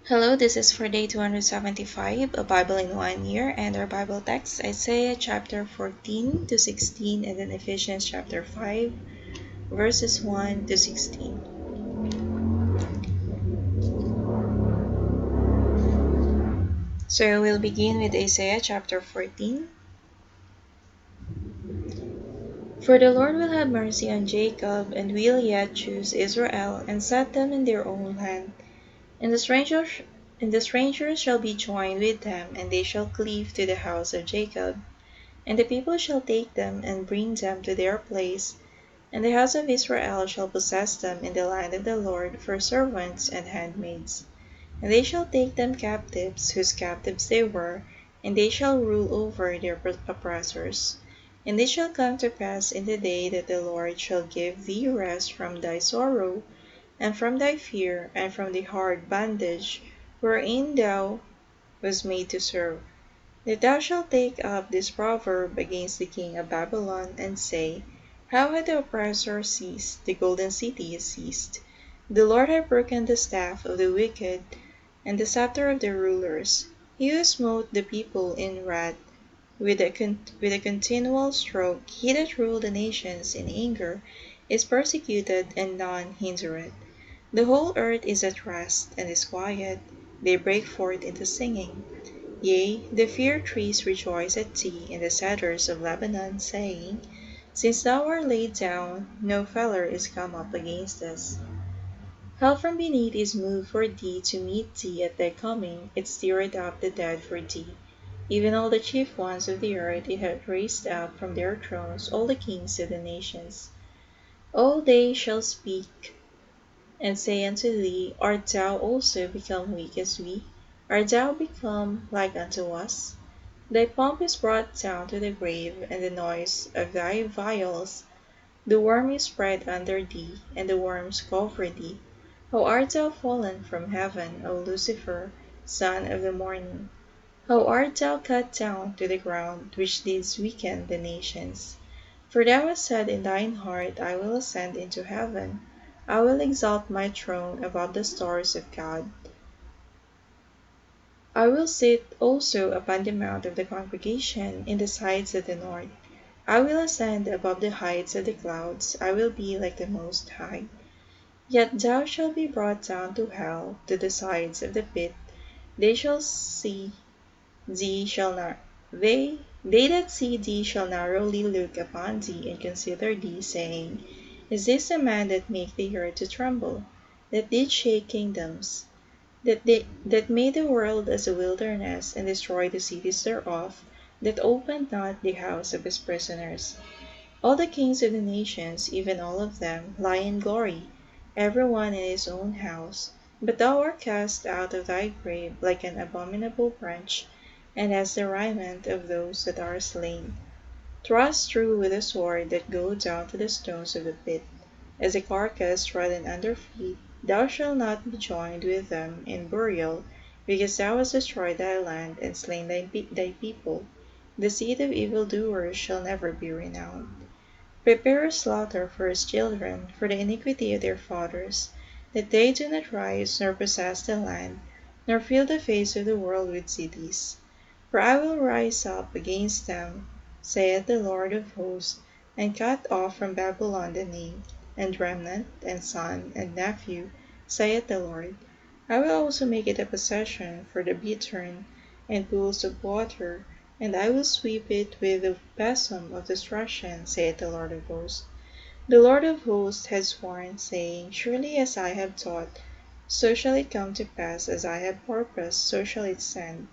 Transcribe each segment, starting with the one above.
Hello, this is for day 275, a Bible in 1 year, and our Bible text, Isaiah chapter 14 to 16, and then Ephesians chapter 5, verses 1 to 16. So we'll begin with Isaiah chapter 14. For the Lord will have mercy on Jacob, and will yet choose Israel, and set them in their own land. And the strangers shall be joined with them, and they shall cleave to the house of Jacob. And the people shall take them and bring them to their place, and the house of Israel shall possess them in the land of the Lord for servants and handmaids. And they shall take them captives, whose captives they were, and they shall rule over their oppressors. And it shall come to pass in the day that the Lord shall give thee rest from thy sorrow, and from thy fear, and from the hard bondage wherein thou wast made to serve. That thou shalt take up this proverb against the king of Babylon, and say, How hath the oppressor ceased? The golden city is ceased. The Lord hath broken the staff of the wicked, and the scepter of the rulers. He who smote the people in wrath with a continual stroke, he that ruled the nations in anger, is persecuted, and none hindereth. The whole earth is at rest, and is quiet. They break forth into singing. Yea, the fir trees rejoice at thee, and the cedars of Lebanon, saying, Since thou art laid down, no feller is come up against us. Hell from beneath is moved for thee to meet thee at thy coming. It stirreth up the dead for thee. Even all the chief ones of the earth it hath raised up from their thrones, all the kings of the nations. All they shall speak and say unto thee, Art thou also become weak as we? Art thou become like unto us? Thy pomp is brought down to the grave, and the noise of thy viols. The worm is spread under thee, and the worms cover thee. How art thou fallen from heaven, O Lucifer, son of the morning! How art thou cut down to the ground, which didst weaken the nations! For thou hast said in thine heart, I will ascend into heaven. I will exalt my throne above the stars of God. I will sit also upon the mount of the congregation in the sides of the north. I will ascend above the heights of the clouds. I will be like the Most High. Yet thou shalt be brought down to hell, to the sides of the pit. They shall see thee shall not they that see thee shall narrowly look upon thee, and consider thee, saying, Is this a man that made the earth to tremble, that did shake kingdoms? That made the world as a wilderness, and destroyed the cities thereof, that opened not the house of his prisoners. All the kings of the nations, even all of them, lie in glory, every one in his own house. But thou art cast out of thy grave like an abominable branch, and as the raiment of those that are slain, thrust through with a sword that go down to the stones of the pit. As a carcass trodden under feet, thou shalt not be joined with them in burial, because thou hast destroyed thy land, and slain thy people. The seed of evildoers shall never be renowned. Prepare a slaughter for his children, for the iniquity of their fathers, that they do not rise, nor possess the land, nor fill the face of the world with cities. For I will rise up against them, saith the Lord of hosts, and cut off from Babylon the name, and remnant, and son, and nephew, saith the Lord. I will also make it a possession for the bittern, and pools of water, and I will sweep it with the besom of destruction, saith the Lord of hosts. The Lord of hosts has sworn, saying, Surely as I have taught, so shall it come to pass, as I have purposed, so shall it stand,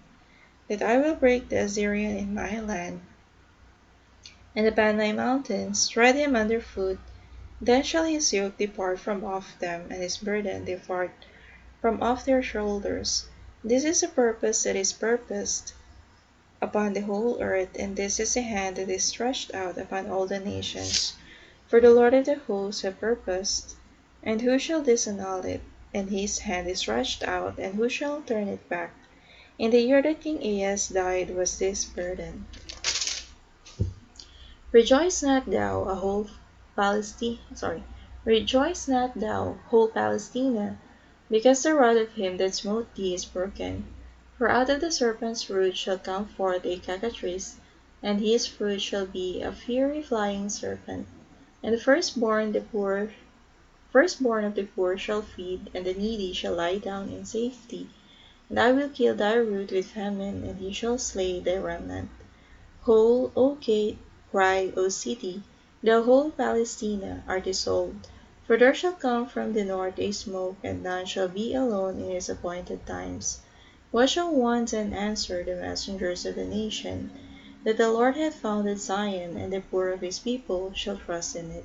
that I will break the Assyrian in my land, and upon my mountains tread him under foot. Then shall his yoke depart from off them, and his burden depart from off their shoulders. This is a purpose that is purposed upon the whole earth, and this is a hand that is stretched out upon all the nations. For the Lord of the hosts hath purposed, and who shall disannul it? And his hand is stretched out, and who shall turn it back? In the year that King Ahaz died was this burden. Rejoice not thou, a whole Palestine, Rejoice not thou, whole Palestina, because the rod of him that smote thee is broken. For out of the serpent's root shall come forth a cockatrice, and his fruit shall be a fiery flying serpent. And the firstborn of the poor shall feed, and the needy shall lie down in safety. And I will kill thy root with famine, and he shall slay thy remnant. Whole, O gate, cry, O city, the whole Palestina are dissolved. For there shall come from the north a smoke, and none shall be alone in his appointed times. What shall one then answer the messengers of the nation? That the Lord hath founded Zion, and the poor of his people shall trust in it.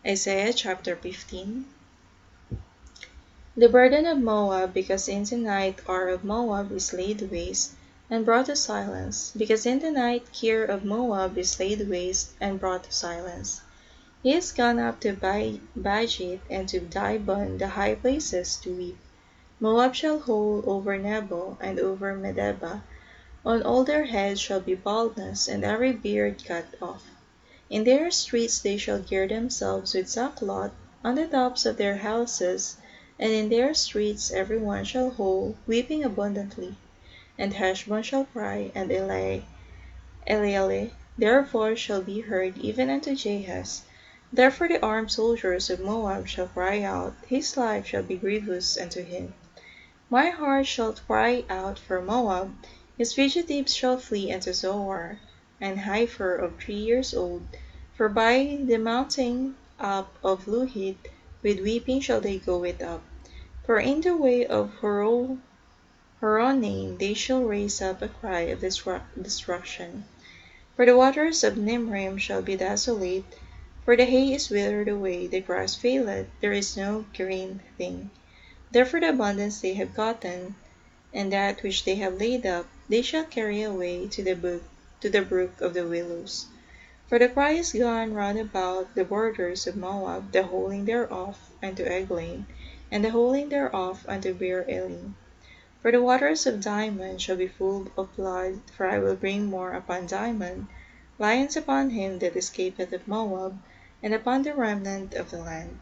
Isaiah chapter 15. The burden of Moab, because in the night Ar of Moab is laid waste, and brought to silence, because in the night Kir of Moab is laid waste, and brought to silence. He is gone up to Bajit and to Dibon, the high places, to weep. Moab shall howl over Nebo and over Medeba. On all their heads shall be baldness, and every beard cut off. In their streets they shall gear themselves with sackcloth, on the tops of their houses, and in their streets every one shall howl, weeping abundantly. And Heshbon shall cry, and Elealeh, their voice shall be heard even unto Jahaz. Therefore the armed soldiers of Moab shall cry out, his life shall be grievous unto him. My heart shall cry out for Moab, his fugitives shall flee unto Zoar, an heifer of 3 years old, for by the mounting up of Luhith with weeping shall they go it up. For in the way of Horonaim they shall raise up a cry of destruction. For the waters of Nimrim shall be desolate, for the hay is withered away, the grass faileth, there is no green thing. Therefore the abundance they have gotten, and that which they have laid up, they shall carry away to the brook of the willows. For the cry is gone round about the borders of Moab, the holding thereof unto Eglaim, and the holding thereof unto Beer Elim. For the waters of Dimon shall be full of blood, for I will bring more upon Dimon, lions upon him that escapeth of Moab, and upon the remnant of the land.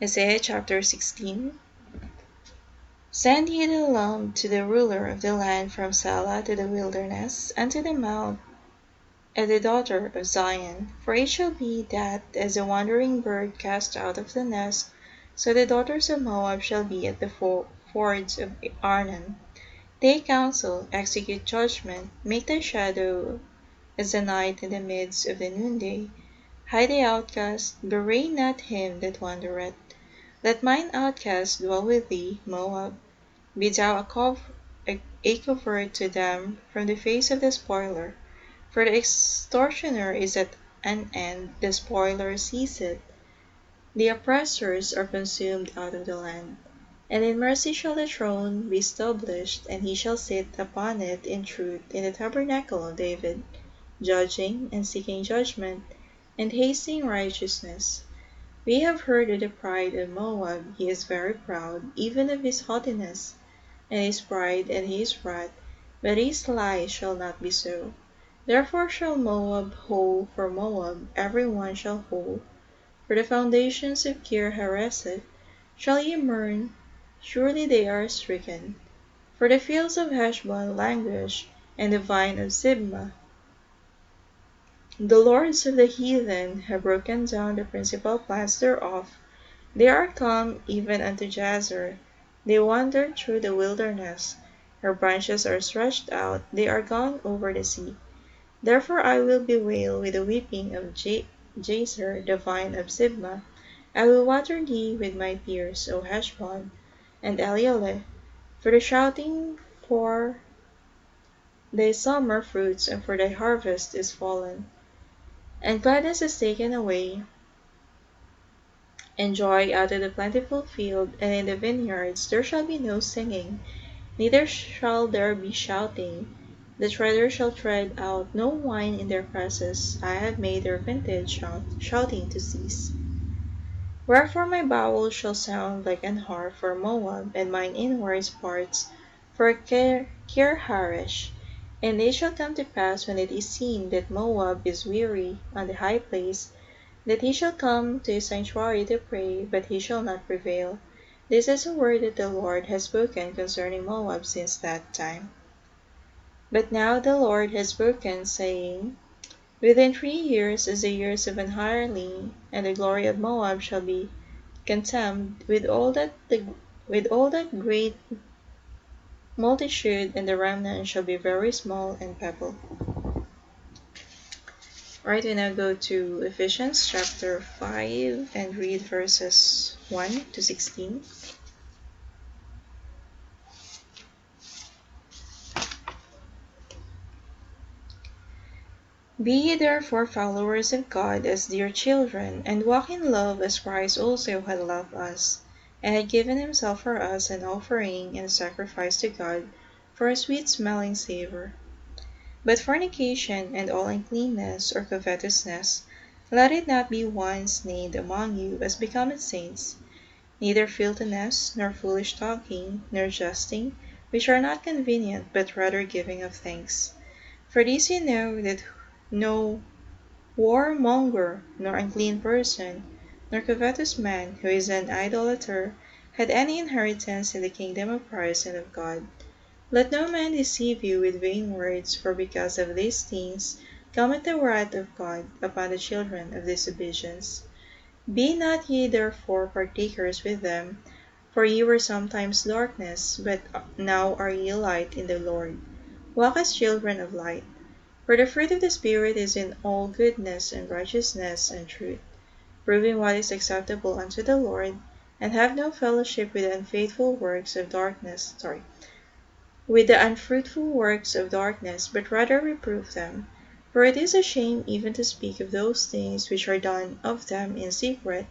Isaiah chapter 16. Send ye the lamb to the ruler of the land from Salah to the wilderness, unto the mount of the daughter of Zion. For it shall be that, as a wandering bird cast out of the nest, so the daughters of Moab shall be at the fords of Arnon. Take counsel, execute judgment, make thy shadow as the night in the midst of the noonday. Hide the outcast, bewray not him that wandereth. Let mine outcast dwell with thee, Moab. Be thou a covert to them from the face of the spoiler. For the extortioner is at an end, the spoiler ceaseth. The oppressors are consumed out of the land. And in mercy shall the throne be established, and he shall sit upon it in truth in the tabernacle of David, judging and seeking judgment, and hastening righteousness. We have heard of the pride of Moab, he is very proud, even of his haughtiness, and his pride and his wrath, but his lies shall not be so. Therefore shall Moab howl for Moab, every one shall howl. For the foundations of Kir Hareseth shall ye mourn, surely they are stricken. For the fields of Heshbon languish, and the vine of Sibmah. The lords of the heathen have broken down the principal plants thereof. They are come even unto Jazer. They wandered through the wilderness. Her branches are stretched out, they are gone over the sea. Therefore I will bewail with the weeping of Jazer, the vine of Sibmah. I will water thee with my tears, O Heshbon, and Elealeh, for the shouting for thy summer fruits and for thy harvest is fallen. And gladness is taken away, and joy out of the plentiful field, and in the vineyards there shall be no singing, neither shall there be shouting. The treader shall tread out no wine in their presses. I have made their vintage shouting to cease. Wherefore my bowels shall sound like an harp for Moab, and mine inwards parts for Kirharesh. And it shall come to pass when it is seen that Moab is weary on the high place, that he shall come to his sanctuary to pray, but he shall not prevail. This is a word that the Lord has spoken concerning Moab since that time. But now the Lord has spoken, saying, Within 3 years, as the years of an hireling, and the glory of Moab shall be contemned, with all that great multitude, and the remnant shall be very small and pebble. Right, we now go to Ephesians chapter 5 and read verses 1 to 16. Be ye therefore followers of God as dear children, and walk in love as Christ also had loved us, and had given himself for us an offering and a sacrifice to God for a sweet-smelling savour. But fornication and all uncleanness or covetousness, let it not be once named among you as becometh saints, neither filthiness, nor foolish talking, nor jesting, which are not convenient, but rather giving of thanks. For this ye know, that no warmonger, nor unclean person, nor covetous man, who is an idolater, had any inheritance in the kingdom of Christ and of God. Let no man deceive you with vain words, for because of these things cometh the wrath of God upon the children of disobedience. Be not ye therefore partakers with them, for ye were sometimes darkness, but now are ye light in the Lord. Walk as children of light. For the fruit of the Spirit is in all goodness and righteousness and truth, proving what is acceptable unto the Lord, and have no fellowship with the unfruitful works of darkness, but rather reprove them. For it is a shame even to speak of those things which are done of them in secret,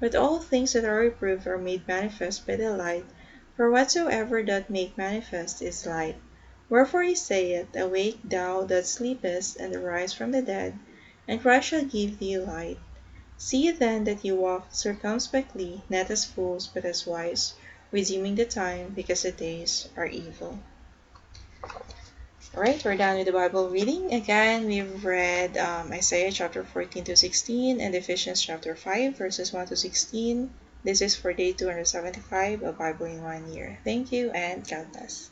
but all things that are reproved are made manifest by the light, for whatsoever doth make manifest is light. Wherefore he saith, Awake thou that sleepest, and arise from the dead, and Christ shall give thee light. See then that ye walk circumspectly, not as fools, but as wise, redeeming the time, because the days are evil. Alright, we're done with the Bible reading. Again, we've read Isaiah chapter 14 to 16 and Ephesians chapter 5 verses 1 to 16. This is for day 275 of Bible in 1 year. Thank you and God bless.